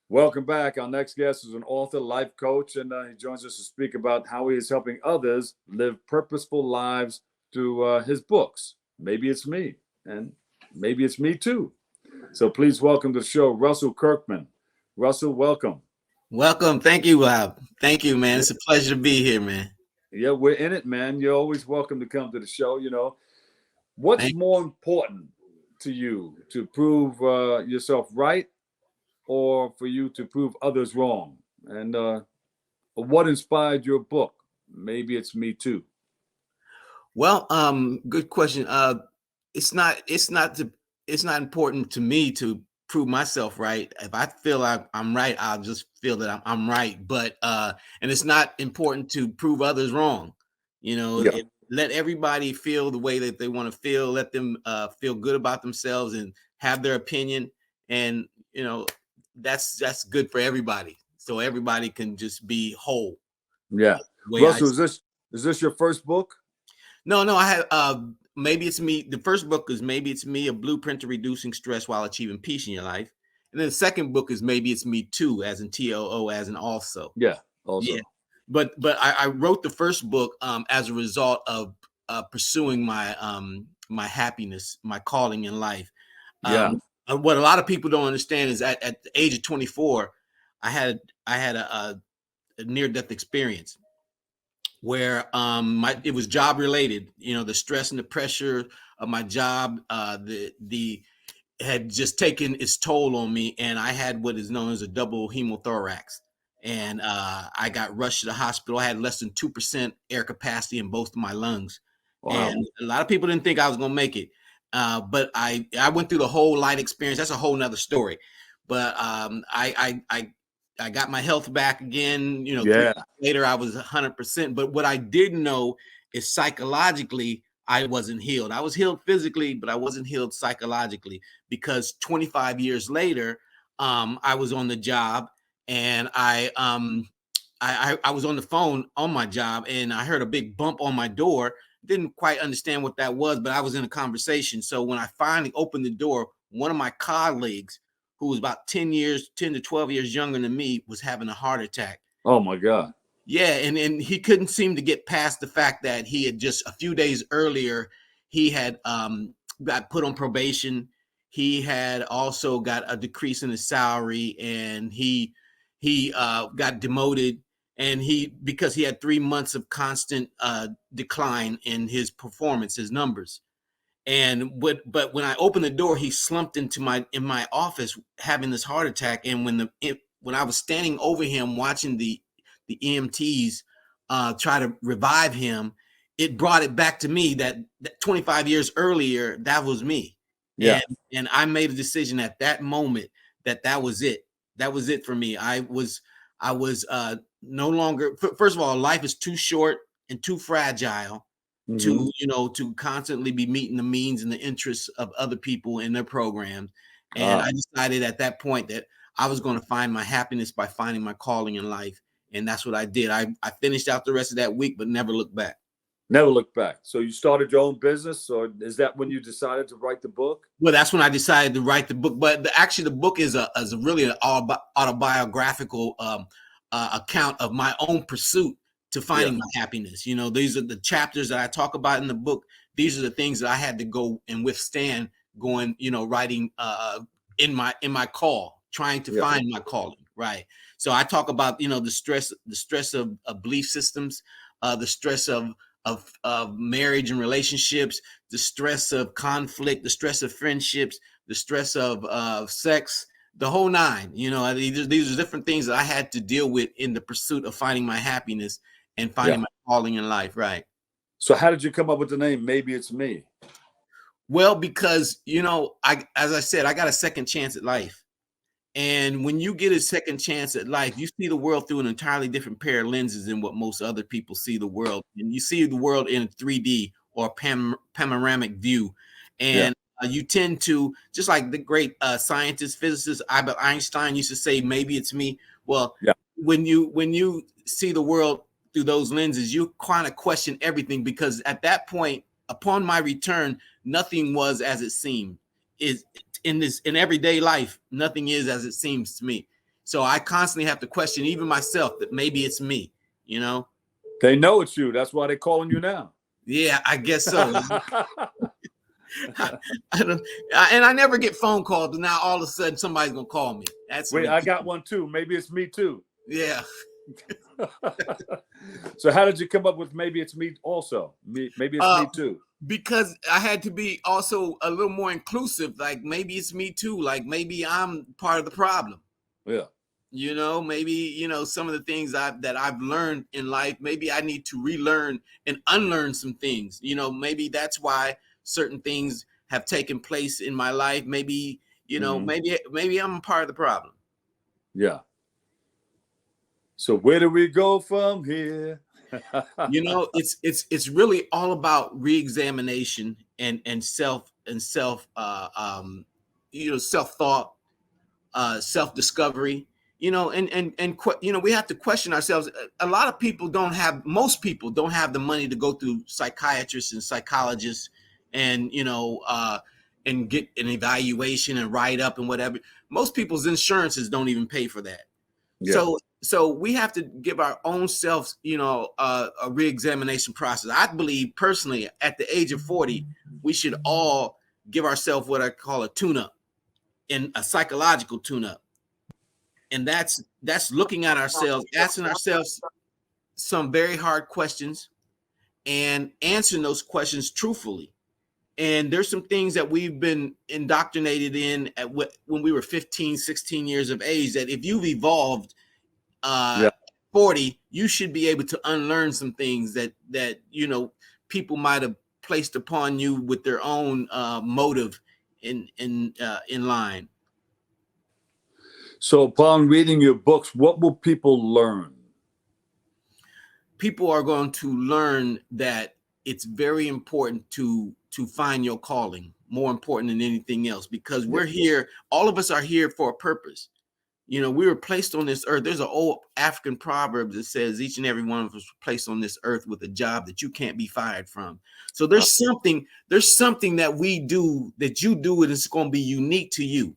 Welcome back. Our next guest is an author, life coach, and he joins us to speak about how he is helping others live purposeful lives through his books. Maybe it's me, and maybe it's me too. So please welcome to the show, Russell Kirkman. Russell, welcome. Welcome. Thank you. Thank you, man. It's a pleasure to be here, man. Yeah, we're in it, man. You're always welcome to come to the show. What's Thank more important to you, to prove yourself right or for you to prove others wrong? And what inspired your book? Maybe it's me too. Well, good question. It's not important to me to prove myself right. If I feel I'm right, I'll just feel that I'm right. But and it's not important to prove others wrong. Yeah, Let everybody feel the way that they want to feel. Let them feel good about themselves and have their opinion. And that's good for everybody. So everybody can just be whole. yeah. The way I Russell, is this your first book? No, I have Maybe It's Me. The first book is Maybe It's Me, a blueprint to reducing stress while achieving peace in your life. And then the second book is Maybe It's Me Too, as in TOO, as in also. Yeah, Yeah. also. But I wrote the first book as a result of pursuing my happiness, my calling in life. Yeah. What a lot of people don't understand is at the age of 24, I had a near death experience where it was job related. The stress and the pressure of my job, the had just taken its toll on me, and I had what is known as a double hemothorax. And I got rushed to the hospital. I had less than 2% air capacity in both of my lungs, Wow. and a lot of people didn't think I was going to make it. But I went through the whole light experience. That's a whole nother story. But I got my health back again. 3 Yeah. months later, I was 100%. But what I didn't know is psychologically, I wasn't healed. I was healed physically, but I wasn't healed psychologically, because 25 years later, I was on the job, and I was on the phone on my job, and I heard a big bump on my door. Didn't quite understand what that was, but I was in a conversation. So when I finally opened the door, one of my colleagues, who was about 10 to 12 years younger than me, was having a heart attack. Oh my God. Yeah, and he couldn't seem to get past the fact that he had just a few days earlier, he had got put on probation. He had also got a decrease in his salary, and he got demoted, and because he had 3 months of constant decline in his performance, his numbers. But when I opened the door, he slumped into my office having this heart attack. And when I was standing over him watching the EMTs try to revive him, it brought it back to me that 25 years earlier, that was me. Yeah. And I made a decision at that moment that was it. That was it for me. I was no longer. First of all, life is too short and too fragile Hmm. to constantly be meeting the means and the interests of other people in their programs. And Ah, I decided at that point that I was going to find my happiness by finding my calling in life. And that's what I did. I finished out the rest of that week, but never looked back. never look back. So you started your own business, or is that when you decided to write the book? Well, that's when I decided to write the book. But actually, the book is a really an autobiographical account of my own pursuit to Yeah. finding my happiness. These are the chapters that I talk about in the book. These are the things that I had to go and withstand going, writing in my call, trying to Yeah. find my calling. Right. So I talk about, the stress of belief systems, the stress of marriage and relationships, the stress of conflict, the stress of friendships, the stress of sex, the whole nine. These are different things that I had to deal with in the pursuit of finding my happiness and Yeah. finding my calling in life. Right. So how did you come up with the name? Maybe it's me. Well, because as I said, I got a second chance at life. And when you get a second chance at life, you see the world through an entirely different pair of lenses than what most other people see the world. And you see the world in 3D or panoramic view. Yeah. And you tend to, just like the great scientist, physicist Albert Einstein used to say, maybe it's me. Well, Yeah. when you see the world through those lenses, you kind of question everything, because at that point, upon my return, nothing was as it seemed. Is in everyday life, nothing is as it seems to me. So I constantly have to question even myself that maybe it's me, you know? They know it's you. That's why they're calling you now. Yeah, I guess so. I don't, and I never get phone calls, but now all of a sudden somebody's gonna call me. That's Wait, ridiculous. I got one too. Maybe it's me too. Yeah. So how did you come up with maybe it's me also? Maybe it's me too. Because I had to be also a little more inclusive. Like maybe it's me too. Like maybe I'm part of the problem. Yeah. You know, maybe, you know, some of the things that I've learned in life, maybe I need to relearn and unlearn some things. You know, maybe that's why certain things have taken place in my life. Maybe, you know, maybe I'm a part of the problem. Yeah. So where do we go from here? You know, it's really all about reexamination and self you know, self-thought, self-discovery, you know, you know, we have to question ourselves. Most people don't have the money to go through psychiatrists and psychologists and, you know, and get an evaluation and write up and whatever. Most people's insurances don't even pay for that. Yeah. So we have to give our own selves, you know, a reexamination process. I believe personally at the age of 40, we should all give ourselves what I call a tune-up, and a psychological tune-up. And that's looking at ourselves, asking ourselves some very hard questions and answering those questions truthfully. And there's some things that we've been indoctrinated in when we were 15, 16 years of age, that if you've evolved 40, you should be able to unlearn some things that you know, people might have placed upon you with their own motive in line. So upon reading your books, what will people learn? People are going to learn that it's very important to find your calling, more important than anything else, because we're here, all of us are here for a purpose. You know, we were placed on this earth. There's an old African proverb that says each and every one of us was placed on this earth with a job that you can't be fired from. So there's something that we do, that you do it, it's going to be unique to you.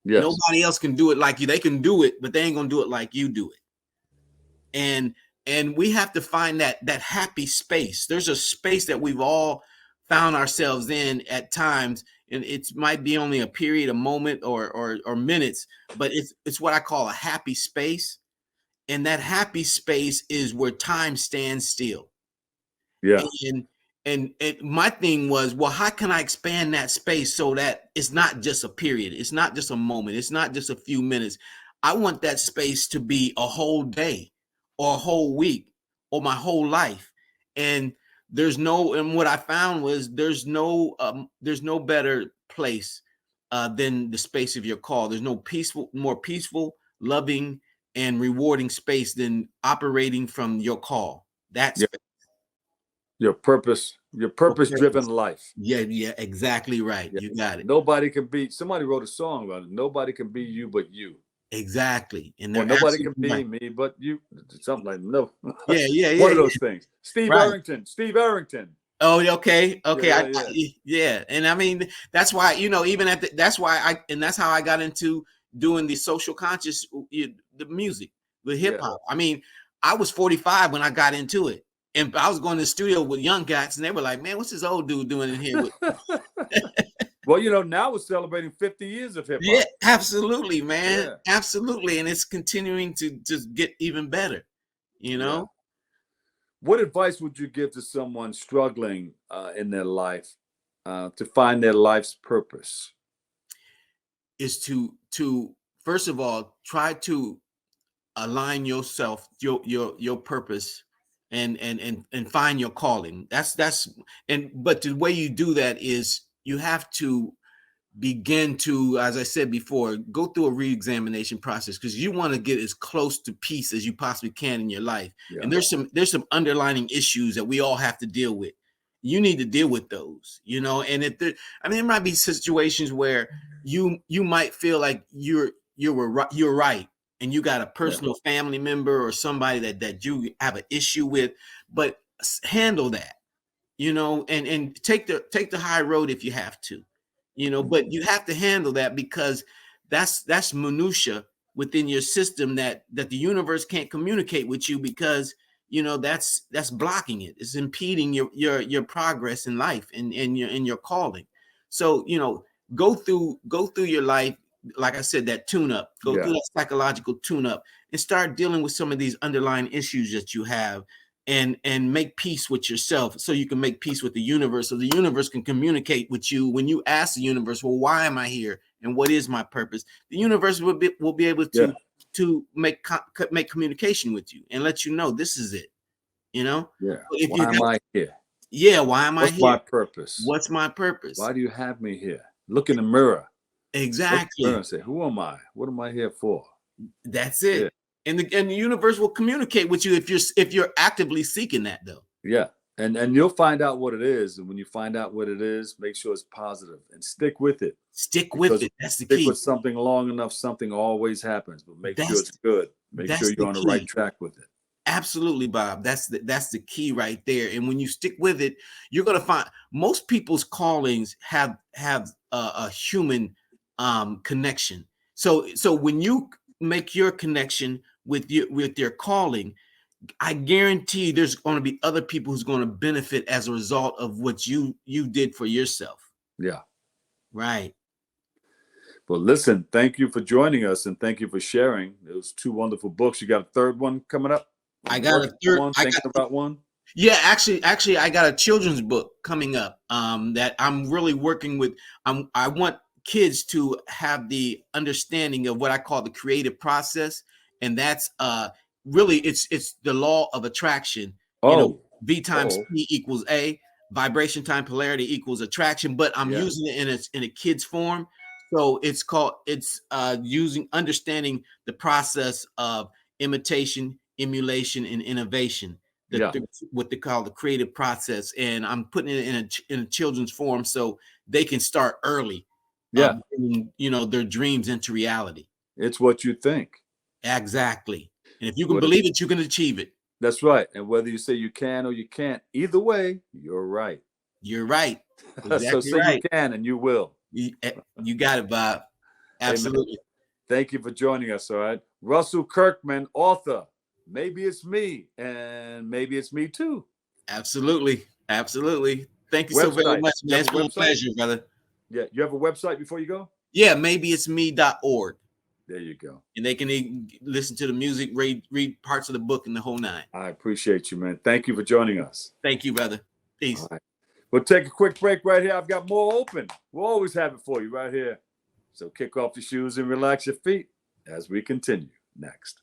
Yes. Nobody else can do it like you. They can do it, but they ain't going to do it like you do it. And we have to find that happy space. There's a space that we've all found ourselves in at times, and it might be only a period, a moment, or minutes, but it's what I call a happy space. And that happy space is where time stands still. Yeah. And my thing was, well, how can I expand that space so that it's not just a period, it's not just a moment, it's not just a few minutes. I want that space to be a whole day, or a whole week, or my whole life. And what I found was there's no better place than the space of your call. There's no more peaceful, loving, and rewarding space than operating from your call. That's your purpose-driven life. Yeah, exactly right. Yeah. You got it. Nobody can be. Somebody wrote a song about it. Nobody can be you but you. Exactly. And nobody can be me but you. Something like no. Yeah. One of those things. Steve Arrington. Oh, okay. Yeah. And I mean, that's why, you know, that's how I got into doing the social conscious, the music, the hip hop. I mean, I was 45 when I got into it. And I was going to the studio with young guys, and they were like, man, what's this old dude doing in here? Well, you know, now we're celebrating 50 years of hip hop. Yeah, absolutely, man. Yeah. Absolutely. And it's continuing to just get even better, you know? Yeah. What advice would you give to someone struggling in their life to find their life's purpose? Is to first of all, try to align yourself, your purpose, and find your calling. But the way you do that is you have to begin to, as I said before, go through a re-examination process, because you want to get as close to peace as you possibly can in your life. Yeah. And there's some underlying issues that we all have to deal with. You need to deal with those, you know. And there might be situations where you might feel like you're right, and you got a personal family member or somebody that you have an issue with, but handle that, you know, and take the high road if you have to, you know, but you have to handle that, because that's minutia within your system that the universe can't communicate with you because that's blocking it. It's impeding your progress in life and your calling. So go through your life, like I said, that tune up, go through that psychological tune up and start dealing with some of these underlying issues that you have, and make peace with yourself so you can make peace with the universe, so the universe can communicate with you. When you ask the universe, well, why am I here and what is my purpose, the universe will be able to make communication with you and let you know this is it. If Why am I here? Why am I here? What's my purpose? What's my purpose? Why do you have me here? Look in the mirror. Exactly. Look in the mirror and say, who am I? What am I here for? That's it. Yeah. And the universe will communicate with you if you're actively seeking that, though. Yeah. And you'll find out what it is. And when you find out what it is, make sure it's positive and stick with it. Stick with it. That's the key. Stick with something long enough, something always happens. But make sure it's good. Make sure you're on the right track with it. Absolutely, Bob. That's the key right there. And when you stick with it, you're gonna find most people's callings have a human connection. So when you make your connection with your calling, I guarantee there's going to be other people who's going to benefit as a result of what you did for yourself. Yeah. Right. Well, listen, thank you for joining us and thank you for sharing those two wonderful books. You got a third one coming up? I got a third one. Thinking about one? Yeah, actually, I got a children's book coming up that I'm really working with. I want kids to have the understanding of what I call the creative process, and that's really it's the law of attraction. V times P equals A, vibration time polarity equals attraction, but I'm using it in a kid's form. So it's understanding the process of imitation, emulation, and innovation. What they call the creative process, and I'm putting it in a children's form so they can start early. Bringing, their dreams into reality. It's what you think. Exactly. And if you can believe it, you can achieve it. That's right. And whether you say you can or you can't, either way, you're right. You're right. Exactly. So say right. You can and you will. You got it, Bob. Absolutely. Hey, thank you for joining us. All right. Russell Kirkman, author. Maybe it's me, and maybe it's me too. Absolutely. Absolutely. Thank you so very much, man. It's been a pleasure, brother. Yeah. You have a website before you go? Yeah, maybeitsme.org. There you go. And they can listen to the music, read parts of the book and the whole nine. I appreciate you, man. Thank you for joining us. Thank you, brother. Peace. All right. We'll take a quick break right here. I've got more open. We'll always have it for you right here. So kick off your shoes and relax your feet as we continue next.